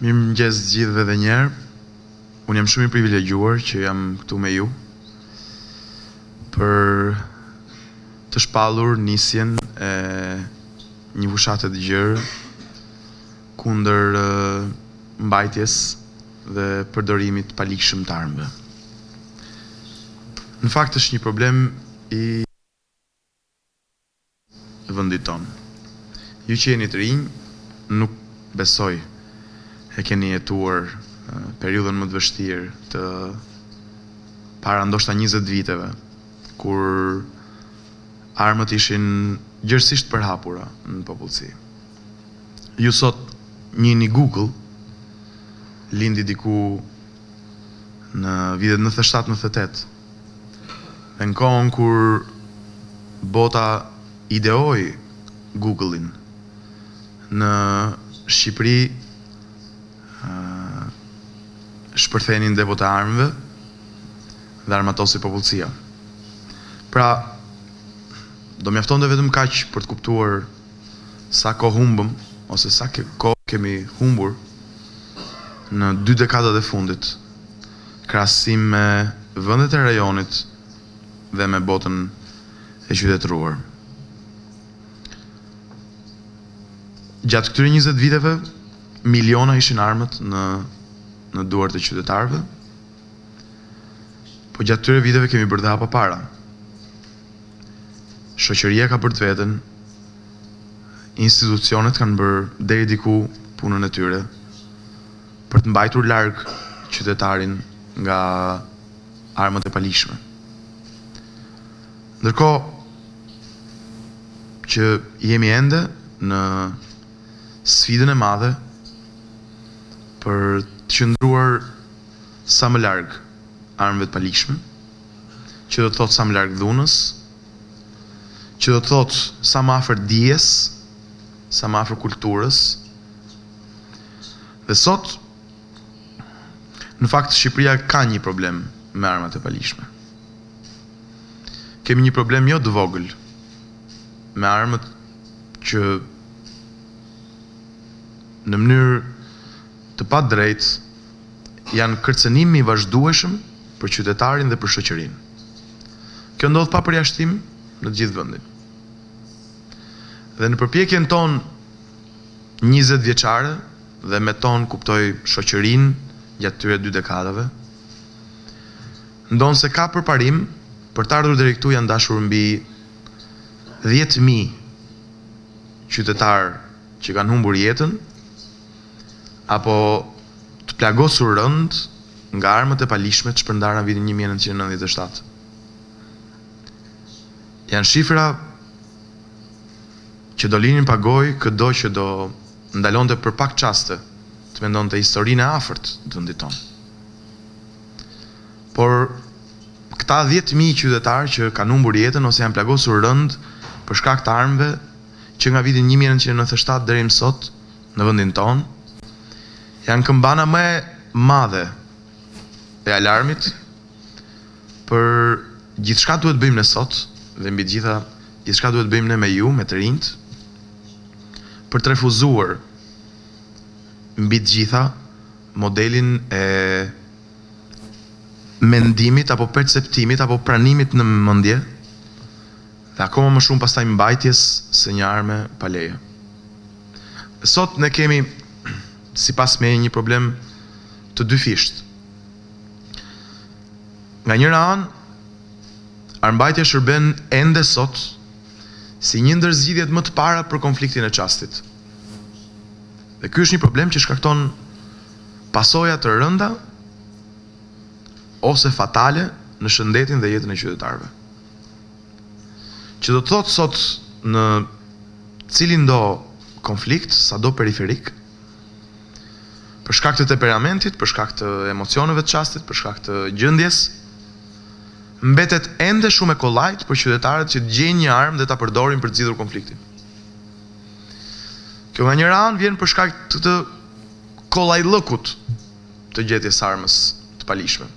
Mirëmëngjes të gjithëve edhe një herë. Unë jam shumë i privilegjuar që jam këtu me ju për të shpallur nisjen e një fushate të gjerë kundër mbajtjes dhe përdorimit palikshëm të armëve. Në fakt është një problem i vendit tonë. Ju që jeni të rinj, nuk besoj e keni jetuar periudhën më të vështirë të para ndoshta 20 viteve, kur armët ishin gjërësisht përhapura në popullsi. Ju sot njihni Google, lindi diku në vitet 97-98, dhe në kohën kur bota ideoi Google-in në Shqipëri, shpërthenin depo të armëve dhe armatosi popullsia. Pra, do mjafton dhe vetëm kaq për të kuptuar sa kohë humbëm, ose sa kohë kemi humbur në 2 dekadat e fundit, krahasim me vendet e rajonit dhe me botën e qytetëruar. Gjatë këtyre 20 viteve, miliona ishin armët në duart e qytetarëve, po gjatë këtyre viteve kemi bërë dhe hapa para. Shoqëria ka bërë të veten, institucionet kanë bërë deri diku punën e tyre për të mbajtur larg qytetarin nga armët e palishme. Ndërkohë që jemi ende në sfidën e madhe për të qëndruar sa më larg armëve të palishme, që do të thotë sa më larg dhunës, që do të thotë sa më afër dijes, sa më afër kulturës. Dhe sot, në fakt, Shqipëria ka një problem me armat e palishme. Kemi një problem jo të vogël me armët që në mënyrë të pa drejtë janë kërcënim i vazhdueshëm për qytetarin dhe për shoqërinë. Kjo ndodh pa përjashtim në të gjithë vendin. Dhe në përpjekjen tonë 20 vjeçare dhe me tonë kuptoj shoqërinë gjatë këtyre 2 dekadave, ndonë se ka përparim për të ardhur deri këtu janë dashur mbi 10.000 qytetarë që kanë humbur jetën apo të plagosur rënd nga armët e palishme të shpërndara në vitin 1997. Janë shifra që do linin pagoj këdo që do ndalonte për pak çaste të mendonte historinë e afërt të vendit tonë. Por këta 10.000 qytetarë që kanë humbur jetën ose janë plagosur rënd për shkak të armëve që nga vitin 1997 deri më sot në vendin tonë, janë këmbana më e madhe e alarmit për gjithçka duhet bëjmë ne sot dhe mbi të gjitha gjithçka duhet bëjmë ne me ju, me të rinjt, për të refuzuar mbi të gjitha modelin e mendimit apo perceptimit apo pranimit në mendje dhe akoma më shumë pastaj mbajtjes së një arme pa leje. Sot ne kemi sipas me një problem të dyfisht. Nga njëra anë, armbajtja shërben ende sot si një ndër zgjidhjet më të para për konfliktin e çastit. Dhe ky është një problem që shkakton pasoja të rënda ose fatale në shëndetin dhe jetën e qytetarëve. Që do të thotë sot në cilin do konflikt, sado periferik, për shkak të temperamentit, për shkak të emocioneve të çastit, për shkak të gjendjes, mbetet ende shumë e kollajt për qytetarët që të gjejnë një armë dhe ta përdorin për të zgjidhur konfliktin. Kjo nga njëra anë vjen për shkak të kollajllëkut të gjetjes armës të palishme.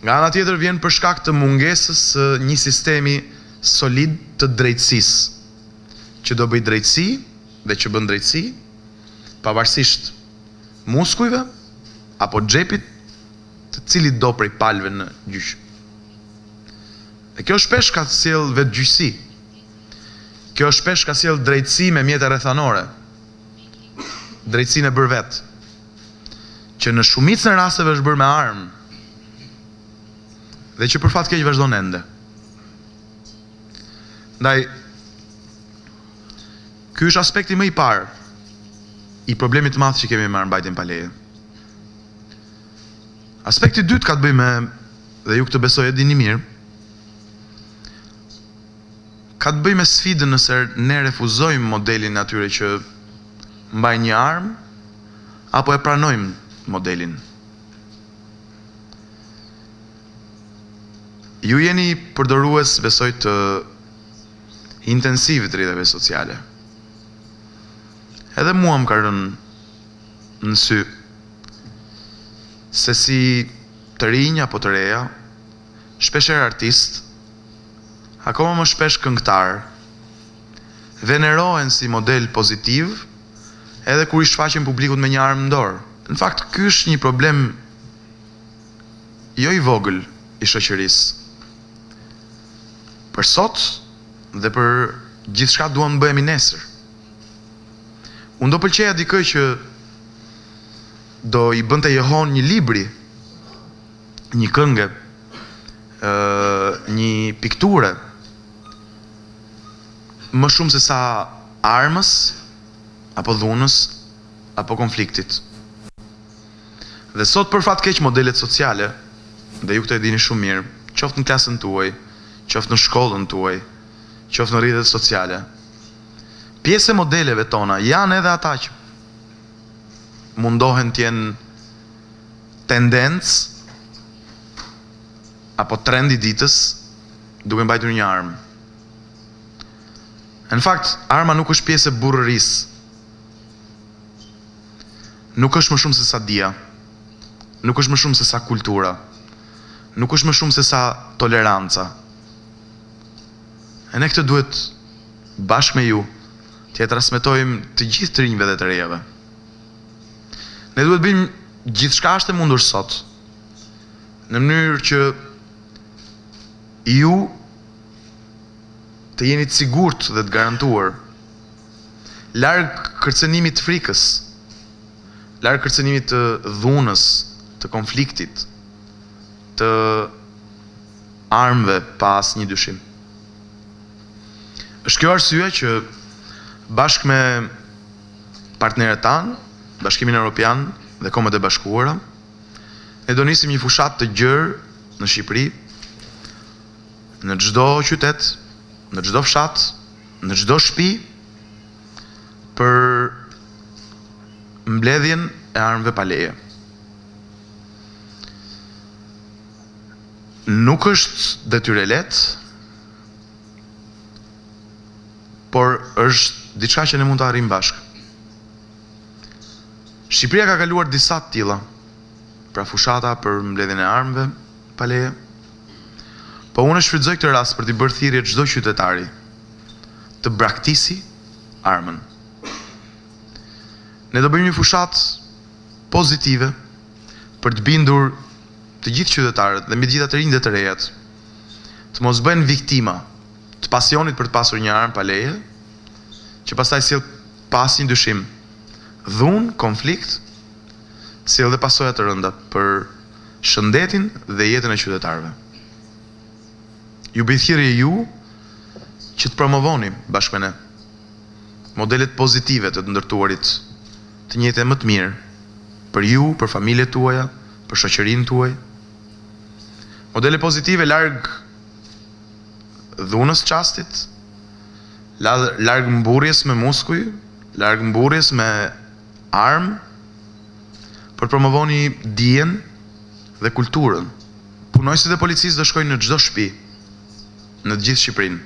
Nga ana tjetër vjen për shkak të mungesës së një sistemi solid të drejtësisë, që do bëj drejtësi dhe që bën drejtësi, pavarësisht muskujve apo xhepit të cilit do prej palëve në gjyq. Dhe kjo shpesh ka sjell vetëgjyqësi. Kjo shpesh ka sjell drejtësi me mjete rrethanore. Drejtësinë e bërë vetë. Që në shumicën e rasteve është bërë me armë. Dhe që për fat keq vazhdon ende. Ndaj, ky është aspekti më i parë i problemit të madh që kemi me armbajtjen pa leje. Aspekti i dytë ka të bëjë me, dhe ju këtë besoj e dini mirë, ka të bëjë me sfidën nëse ne refuzojmë modelin atyre që mbajnë një armë apo e pranojmë modelin. Ju jeni përdorues, besoj, të intensiv të rrjeteve sociale. Edhe mua më ka rënë në sy se si të rinj apo të reja, shpesher artist, akoma më shpesh këngëtar, venerohen si model pozitiv, edhe kur i shfaqen publikut me një armë në dorë. Në fakt, ky është një problem jo i vogël i shoqërisë. Për sot dhe për gjithçka duam të bëhemi nesër. Unë do pëlqeja dikë që do i bënte jehon një libri, një këngë, një pikture, më shumë se sa armës, apo dhunës, apo konfliktit. Dhe sot për fat keq modelet sociale, dhe ju këtë e dini shumë mirë, qoftë në klasën tuaj, qoftë në shkollën tuaj, qoftë në rrjetet sociale, pjesë e modeleve tona janë edhe ata që mundohen t'jenë tendencë apo trend i ditës duke mbajtur një armë. Në fakt, arma nuk është pjesë e burrërisë. Nuk është më shumë se sa dia. Nuk është më shumë se sa kultura. Nuk është më shumë se sa toleranca. E ne këtë duhet bashkë me ju t'ja transmetojmë të gjithë të rinjve dhe të rejave. Ne duhet bëjmë gjithçka është e mundur sot, në mënyrë që ju të jeni të sigurt dhe të garantuar, larg kërcënimit të frikës, larg kërcënimit të dhunës, të konfliktit, të armëve pa asnjë dyshim. Është kjo arsye që bashkë me partnerët tanë, Bashkimin Evropian dhe Kombet e Bashkuara, ne do nisim një fushat të gjerë në Shqipëri, në çdo qytet, në çdo fshat, në çdo shtëpi, për mbledhjen e armëve pa leje. Nuk është detyrë e lehtë, por është diçka që ne mund të arrijmë bashkë. Shqipëria ka kaluar disa të tilla, pra fushata për mbledhjen e armëve pa leje. Po unë shfrytëzoj këtë rast për t'i bërë thirrje çdo qytetari të braktisi armën. Ne do bëjmë një fushat pozitive për të bindur të gjithë qytetarët dhe mbi të gjitha të rinjtë dhe të rejat të mos bëhen viktima të pasionit për të pasur një armë pa leje, që pastaj sjell pas një dyshim dhunë, konflikt, sjell dhe pasoja të rënda për shëndetin dhe jetën e qytetarëve. Ju bëj thirrje ju që të promovoni bashkë me ne modelet pozitive të ndërtuarit të njëjtë më të mirë për ju, për familjet tuaja, për shoqërinë tuaj. Modele pozitive larg dhunës qastit, larg mburrjes me muskuj, larg mburrjes me armë, për promovoni dijen dhe kulturën. Punojësit e policisë do shkojnë në çdo shtëpi, në të gjithë Shqipërinë,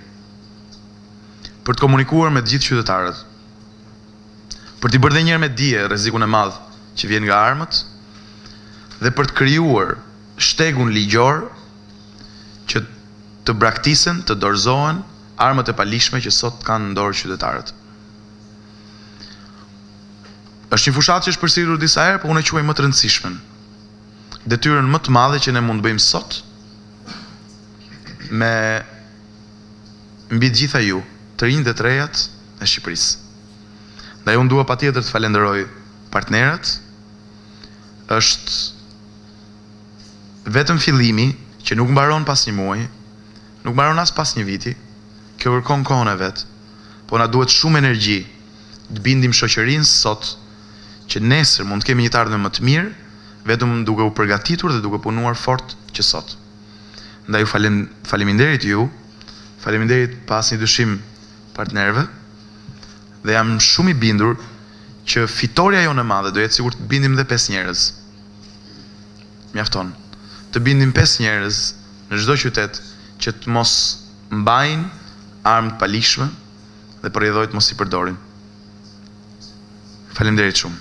për të komunikuar me të gjithë qytetarët, për t'i bërë dhe njerë me dije rrezikun e madh që vjen nga armët, dhe për të krijuar shtegun ligjor që të braktisen, të dorëzohen armët e palishme që sot kanë në dorë qytetarët. Është një fushatë që është përsëritur disa herë, por unë e quaj më të rëndësishmen. Detyrën më të madhe që ne mund të bëjmë sot me mbi të gjitha ju, të rinjt dhe të rejat e Shqipërisë. Ndaj unë dua patjetër të falenderoj partnerët. Është vetëm fillimi që nuk mbaron pas një muaji, nuk mbaron as pas një viti. Kjo kërkon kohën e vet. Po na duhet shumë energji të bindim shoqërinë sot që nesër mund të kemi një të ardhme më të mirë, vetëm duke u përgatitur dhe duke punuar fort që sot. Ndaj faleminderit ju, faleminderit pas një dyshim partnerëve, dhe jam shumë i bindur që fitoria jonë e madhe do jetë sigur të bindim dhe 5 njerëz. Mjafton. Të bindim 5 njerëz në çdo qytet që të mos mbajnë armë të palishme dhe përjedhojt mos i përdorin. Faleminderit shumë.